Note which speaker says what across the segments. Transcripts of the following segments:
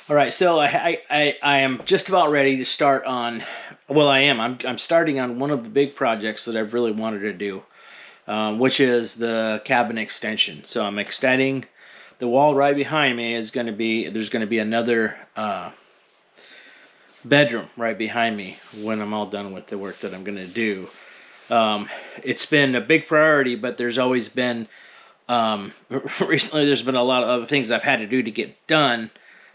Speaker 1: All right, so I am just about ready to start on. Well, I am. I'm starting on one of the big projects that I've really wanted to do, which is the cabin extension. So I'm extending the wall right behind me. Is going to be There's going to be another bedroom right behind me when I'm all done with the work that I'm going to do. It's been a big priority, but there's always been recently there's been a lot of other things I've had to do to get done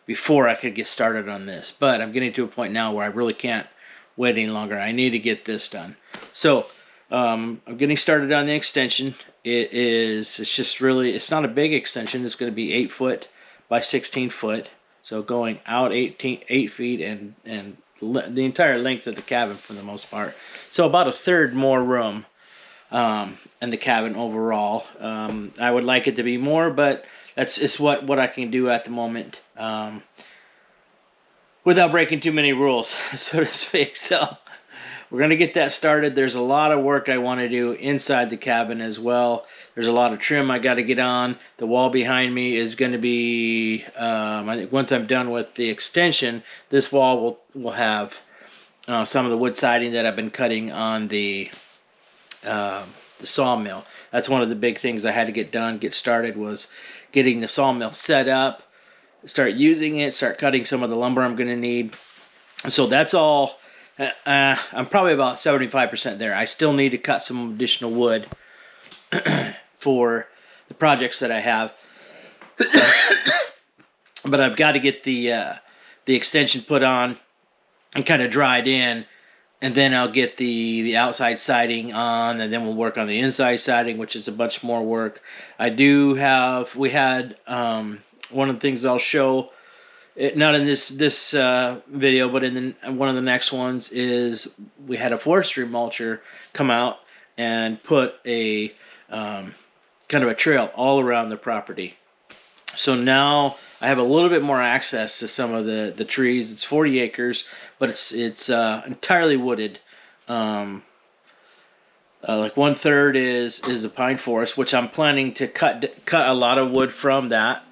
Speaker 1: before I could get started on this. But I'm getting to a point now where I really can't wait any longer. I need to get this done. So I'm getting started on the extension. It's not a big extension. It's going to be 8 foot by 16 foot. So going out 8 feet and the entire length of the cabin for the most part. So about a third more room in the cabin overall. I would like it to be more, but it's what I can do at the moment without breaking too many rules, so to speak. So we're going to get that started. There's a lot of work I want to do inside the cabin as well. There's a lot of trim I got to get on. The wall behind me is going to be, I think once I'm done with the extension, this wall will have some of the wood siding that I've been cutting on the sawmill. That's one of the big things I had to get started, was getting the sawmill set up, start using it, start cutting some of the lumber I'm going to need. So that's all. I'm probably about 75% there. I still need to cut some additional wood for the projects that I have. But I've got to get the extension put on and kind of dried in, and then I'll get the outside siding on, and then we'll work on the inside siding, which is a bunch more work. We had one of the things I'll show, not in this video, but in one of the next ones, is we had a forestry mulcher come out and put a kind of a trail all around the property. So now I have a little bit more access to some of the trees. It's 40 acres, but it's entirely wooded. Like 1/3 is a pine forest, which I'm planning to cut a lot of wood from that.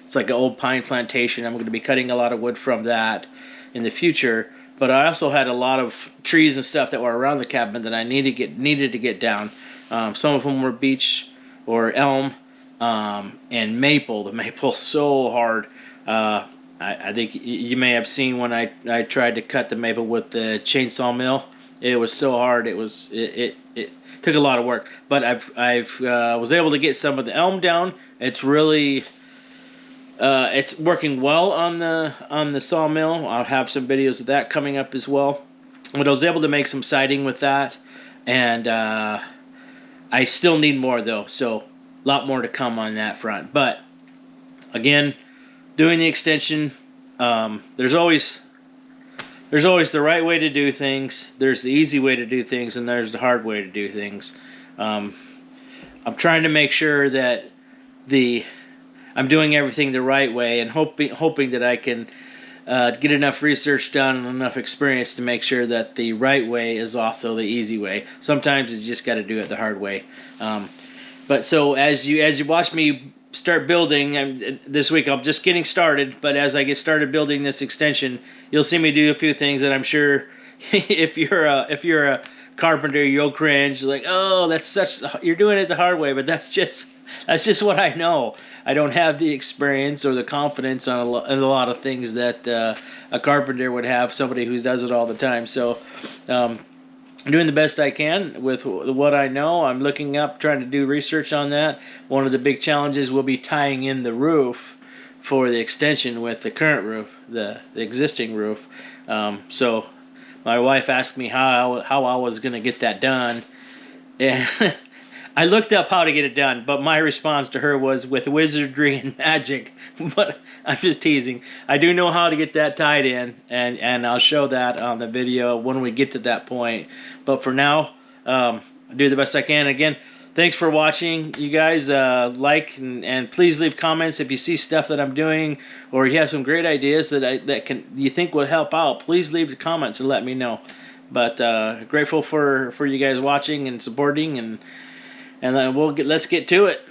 Speaker 1: It's like an old pine plantation. I'm going to be cutting a lot of wood from that in the future. But I also had a lot of trees and stuff that were around the cabin that I needed to get down. Some of them were beech or elm. And maple. The maple's so hard. I think you may have seen when I tried to cut the maple with the chainsaw mill. It was so hard. It took a lot of work. But I've was able to get some of the elm down. It's really it's working well on the sawmill. I'll have some videos of that coming up as well. But I was able to make some siding with that, and I still need more though. So a lot more to come on that front. But again, doing the extension, there's always the right way to do things. There's the easy way to do things, and there's the hard way to do things. I'm trying to make sure that I'm doing everything the right way, and hoping that I can get enough research done and enough experience to make sure that the right way is also the easy way. Sometimes you just got to do it the hard way. But so as you watch me start building, this week I'm just getting started, but as I get started building this extension, you'll see me do a few things that I'm sure if you're a carpenter, you'll cringe, like, oh, you're doing it the hard way. But that's just what I know. I don't have the experience or the confidence on a lot of things that a carpenter would have, somebody who does it all the time. So I'm doing the best I can with what I know. I'm looking up, trying to do research on that. One of the big challenges will be tying in the roof for the extension with the current roof, the existing roof. So my wife asked me how I was going to get that done. And I looked up how to get it done, but my response to her was with wizardry and magic. But I'm just teasing. I do know how to get that tied in, and I'll show that on the video when we get to that point. But for now, I do the best I can. Again, thanks for watching, you guys. Like and please leave comments if you see stuff that I'm doing, or you have some great ideas that you think would help out. Please leave the comments and let me know. But grateful for you guys watching and supporting, and let's get to it.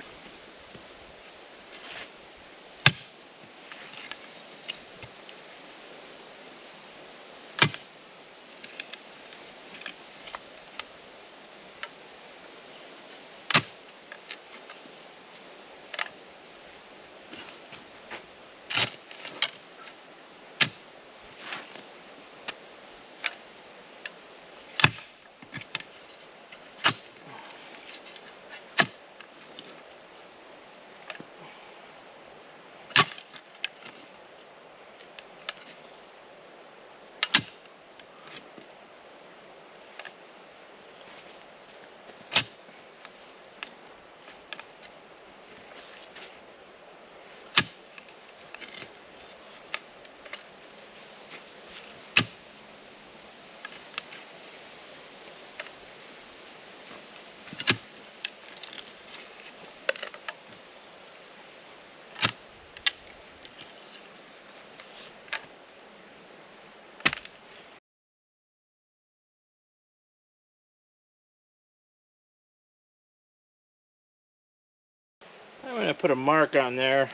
Speaker 1: gonna put a mark on there.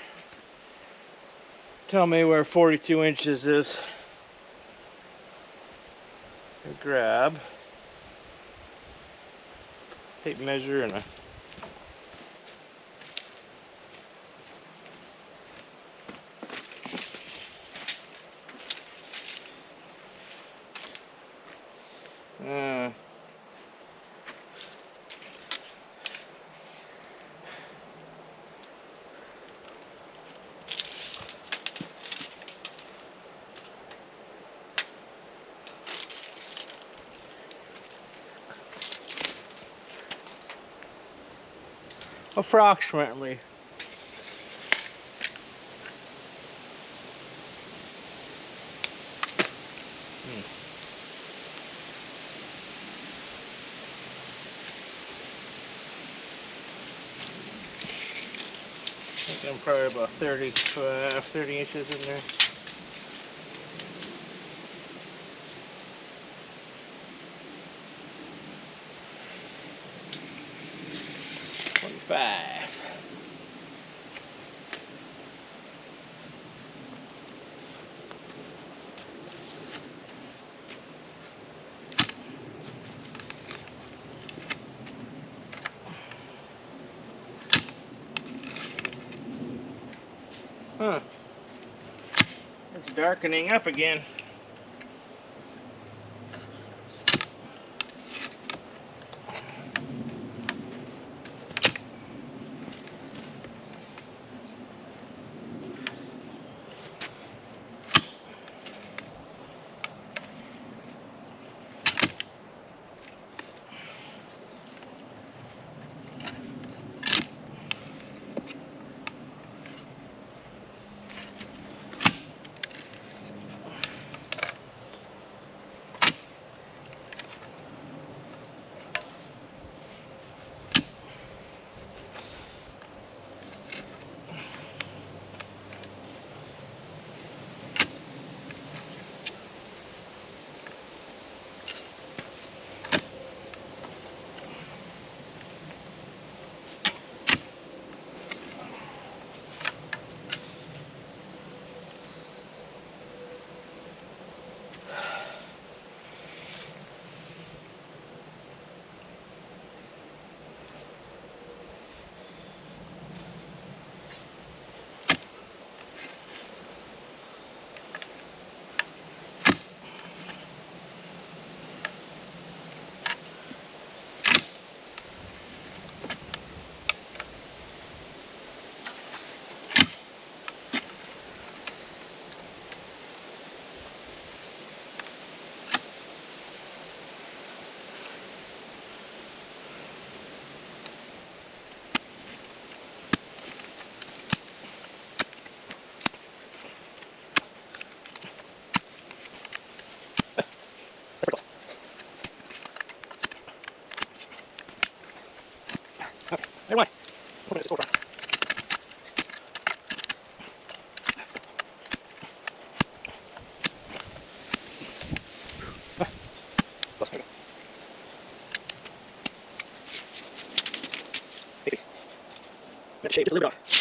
Speaker 1: Tell me where 42 inches is. Grab tape measure and a approximately. I think I'm probably about 30 inches in there. Five. Huh. It's darkening up again. Anyway, let's go. Shape, just leave it off.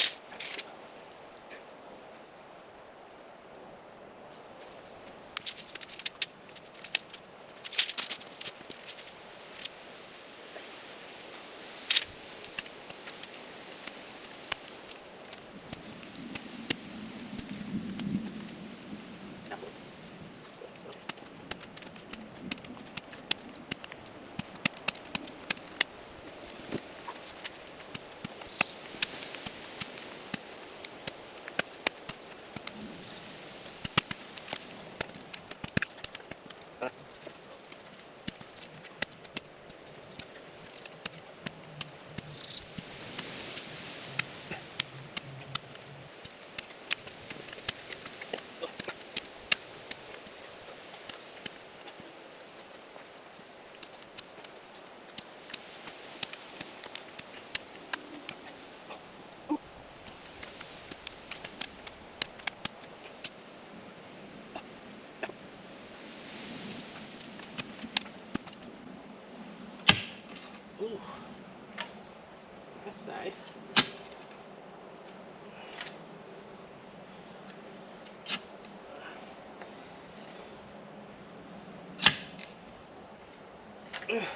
Speaker 1: I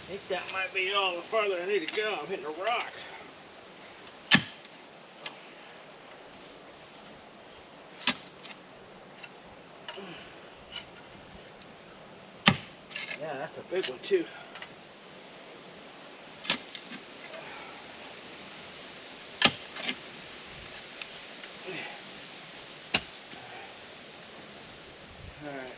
Speaker 1: think that might be all the farther I need to go. I'm hitting a rock. Yeah, that's a big one too. All right.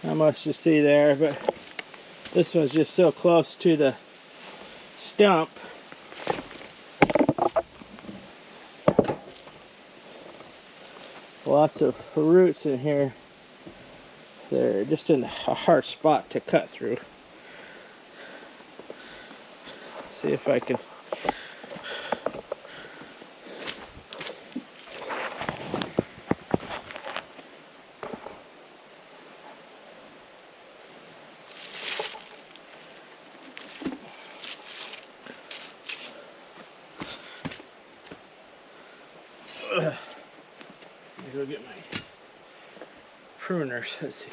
Speaker 1: Not much to see there, but this one's just so close to the stump. Lots of roots in here. They're just in a hard spot to cut through. See if I can. Let me go get my pruners. Let's see.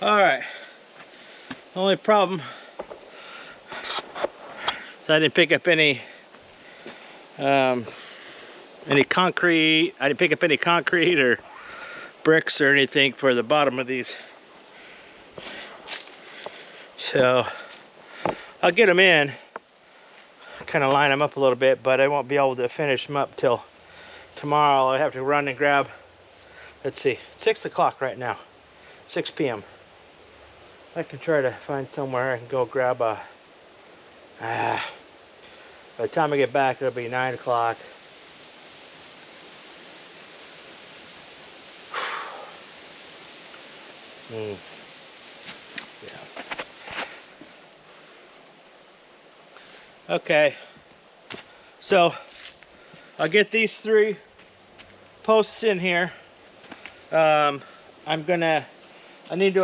Speaker 1: All right. Only problem is I didn't pick up any concrete. I didn't pick up any concrete or bricks or anything for the bottom of these. So I'll get them in, kind of line them up a little bit, but I won't be able to finish them up till tomorrow. I have to run and grab, let's see, it's 6 o'clock right now, 6 p.m. I can try to find somewhere I can go grab a, by the time I get back, it'll be 9 o'clock. Yeah. Okay, so I'll get these 3 posts in here. I need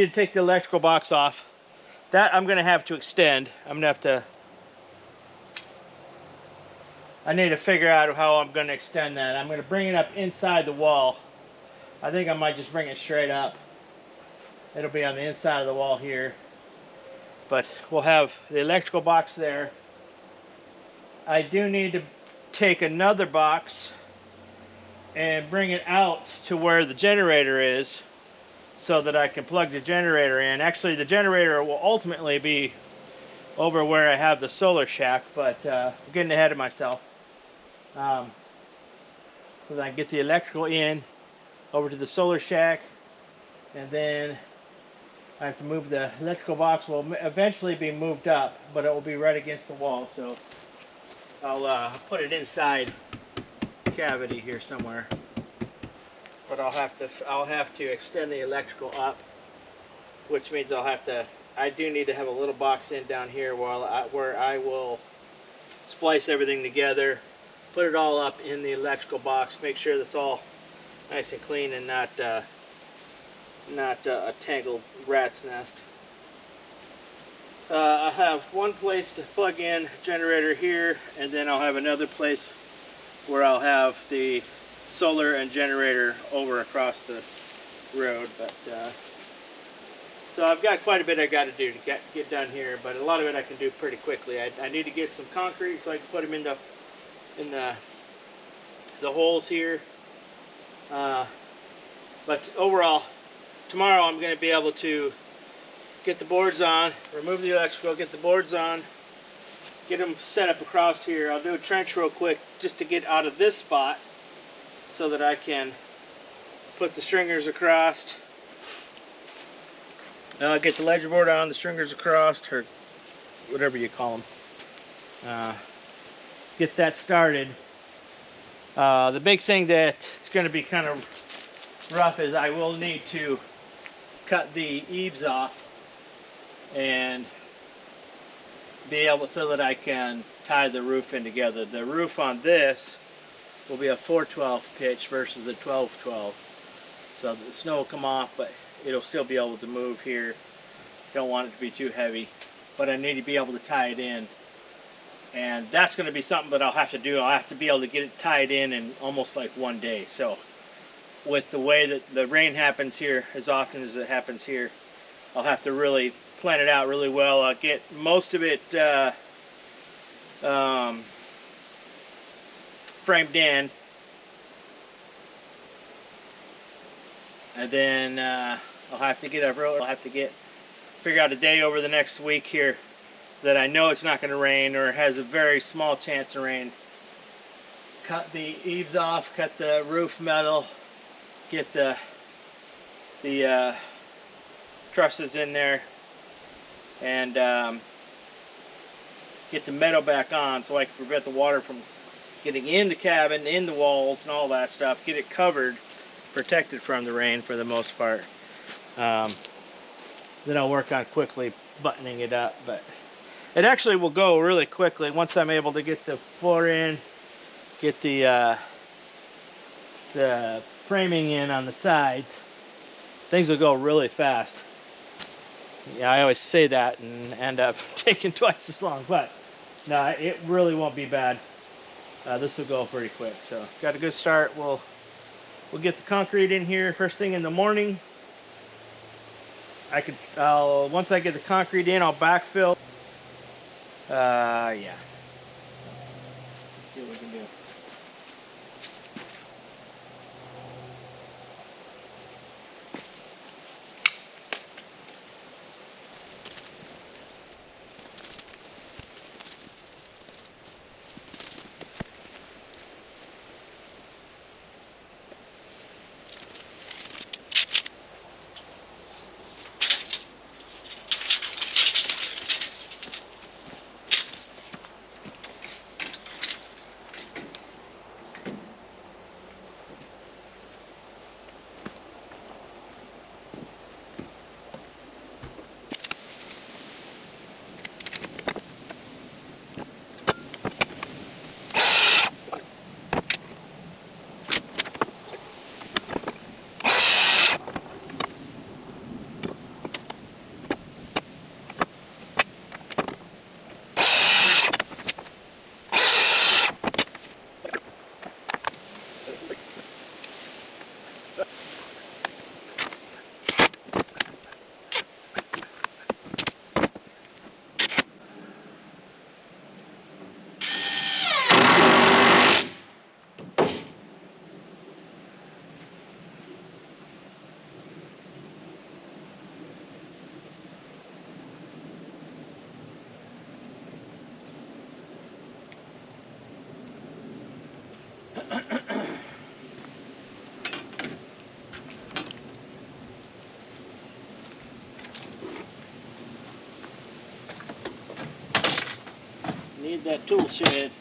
Speaker 1: to take the electrical box off. That I'm gonna have to extend. I need to figure out how I'm gonna extend that. I'm gonna bring it up inside the wall. I think I might just bring it straight up. It'll be on the inside of the wall here. But we'll have the electrical box there. I do need to take another box and bring it out to where the generator is so that I can plug the generator in. Actually, the generator will ultimately be over where I have the solar shack, but I'm getting ahead of myself. So that I can get the electrical in over to the solar shack, and then I have to move the electrical box. Will eventually be moved up, but it will be right against the wall, so I'll put it inside the cavity here somewhere. But I'll have to extend the electrical up, which means I do need to have a little box in down here where I will splice everything together, put it all up in the electrical box, make sure that's all nice and clean and not a tangled rat's nest. I have one place to plug in generator here, and then I'll have another place where I'll have the solar and generator over across the road. But so I've got quite a bit I got to do to get done here, but a lot of it I can do pretty quickly. I need to get some concrete so I can put them in the holes here. But overall, tomorrow I'm going to be able to get the boards on, remove the electrical, get the boards on, get them set up across here. I'll do a trench real quick just to get out of this spot so that I can put the stringers across. I'll get the ledger board on, the stringers across, or whatever you call them. Get that started. The big thing that it's going to be kind of rough is I will need to cut the eaves off and be able so that I can tie the roof in together. The roof on this will be a 4/12 pitch versus a 12/12. So the snow will come off, but it'll still be able to move here. Don't want it to be too heavy, but I need to be able to tie it in. And that's going to be something that I'll have to do. I'll have to be able to get it tied in almost like one day. So with the way that the rain happens here, as often as it happens here, I'll have to really plan it out really well. I'll get most of it framed in, and then I'll have to figure out a day over the next week here that I know it's not going to rain or has a very small chance of rain. Cut the eaves off, cut the roof metal, get the trusses in there, and get the metal back on so I can prevent the water from getting in the cabin, in the walls, and all that stuff. Get it covered, protected from the rain for the most part. Then I'll work on quickly buttoning it up, but it actually will go really quickly once I'm able to get the floor in, get the framing in on the sides. Things will go really fast. Yeah, I always say that and end up taking twice as long, but no, it really won't be bad. This will go pretty quick. So got a good start. We'll get the concrete in here first thing in the morning, once I get the concrete in, I'll backfill. Yeah. Let's see what we can do. Need that tool shed.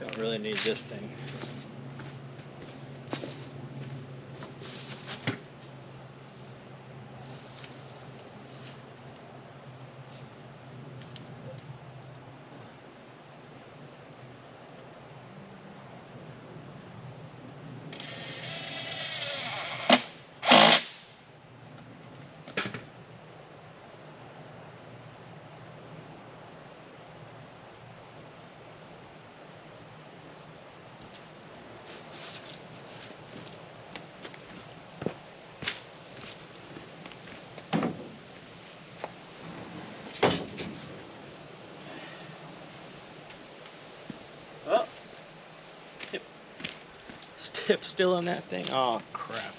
Speaker 1: Don't really need this thing. Oh, tip still in that thing. Oh crap.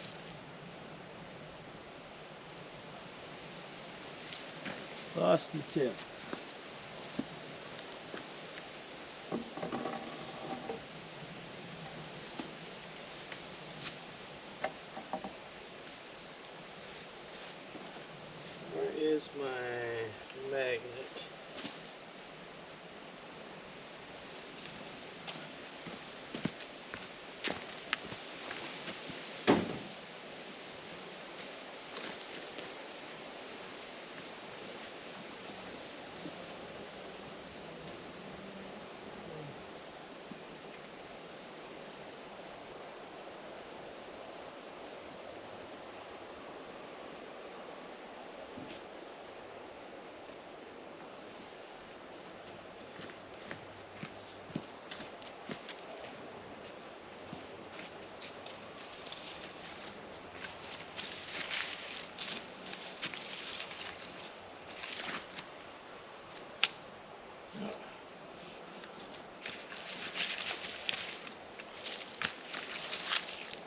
Speaker 1: Lost the tip. Where is my magnet?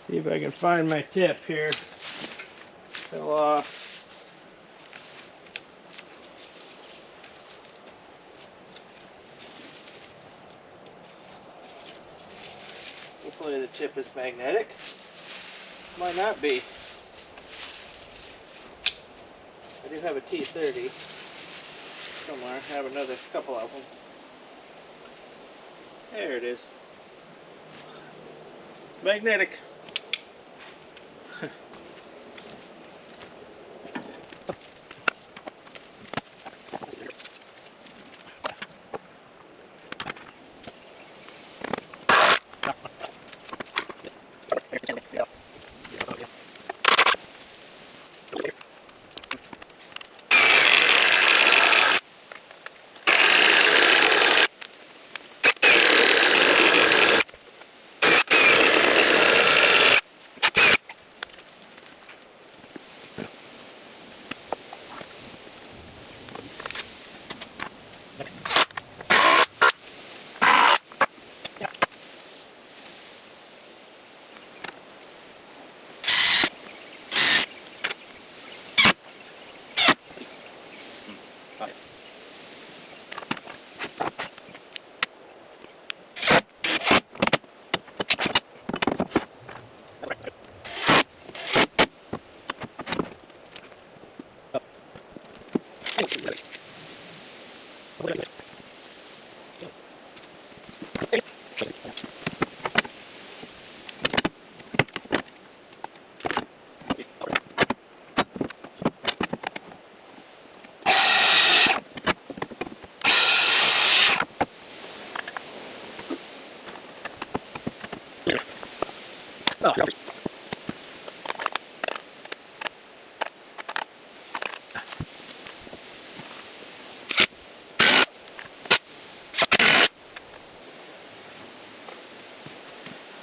Speaker 1: See if I can find my tip here. Fell off. Hopefully the tip is magnetic. Might not be. I do have a T30 somewhere. I have another couple of them. There it is. Magnetic.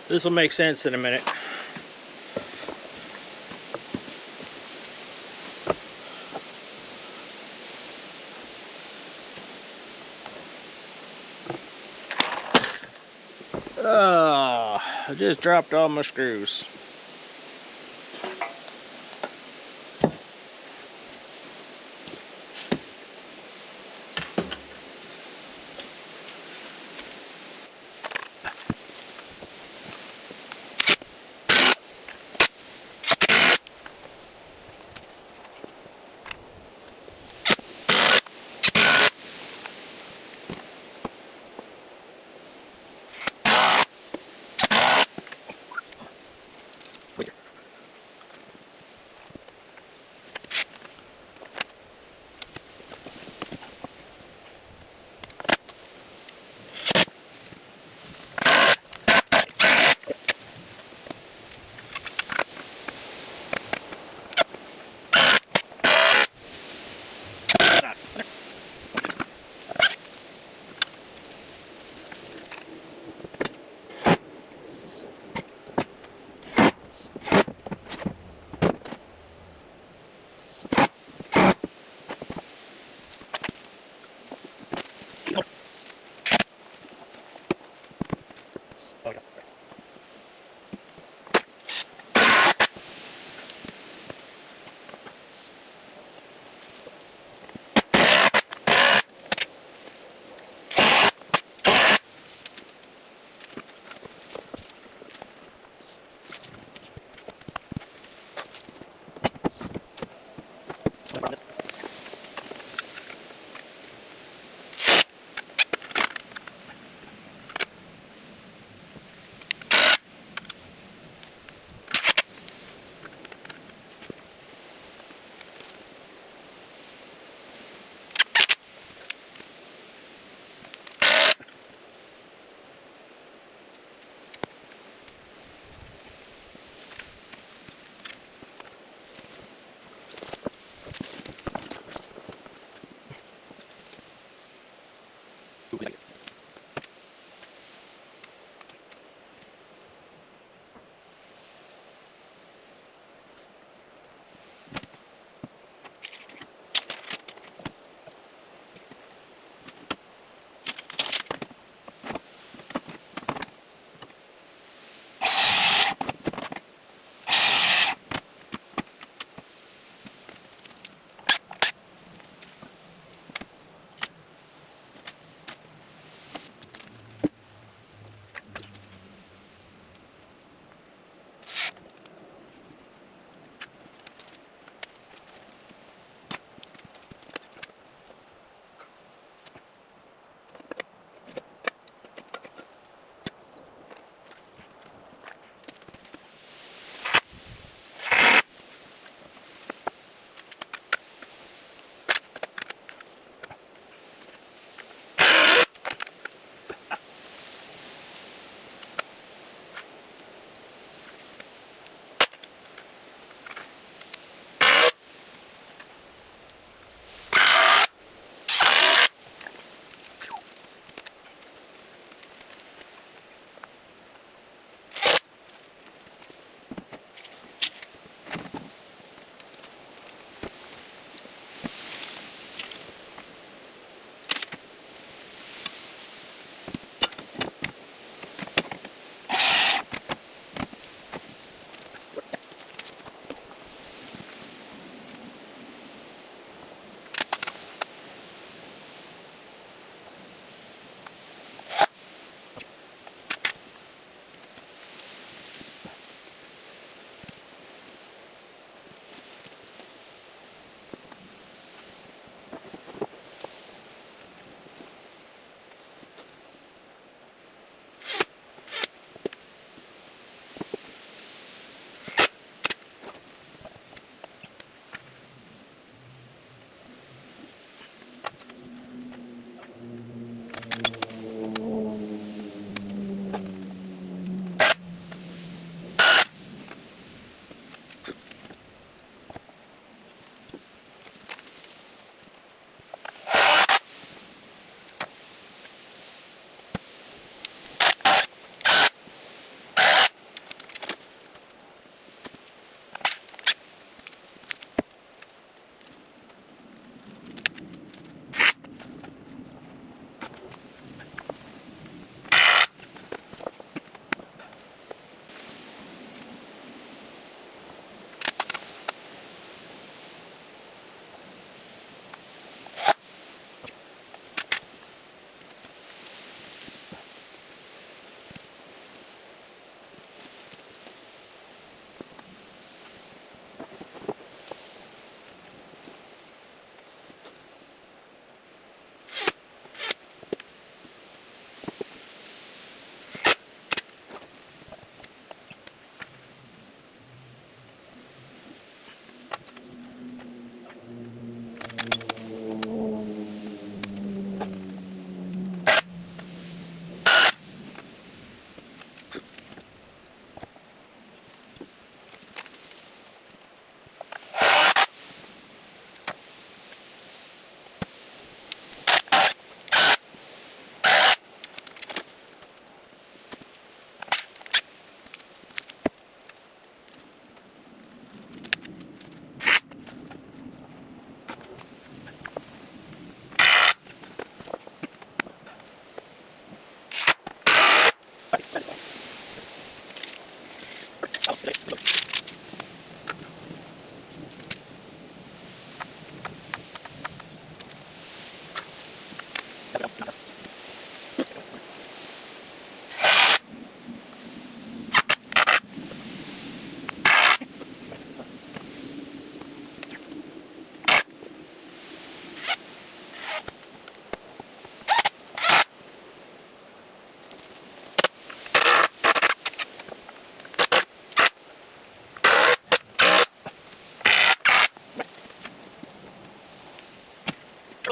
Speaker 1: This will make sense in a minute. I just dropped all my screws.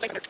Speaker 2: Where?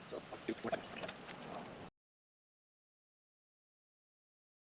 Speaker 2: So,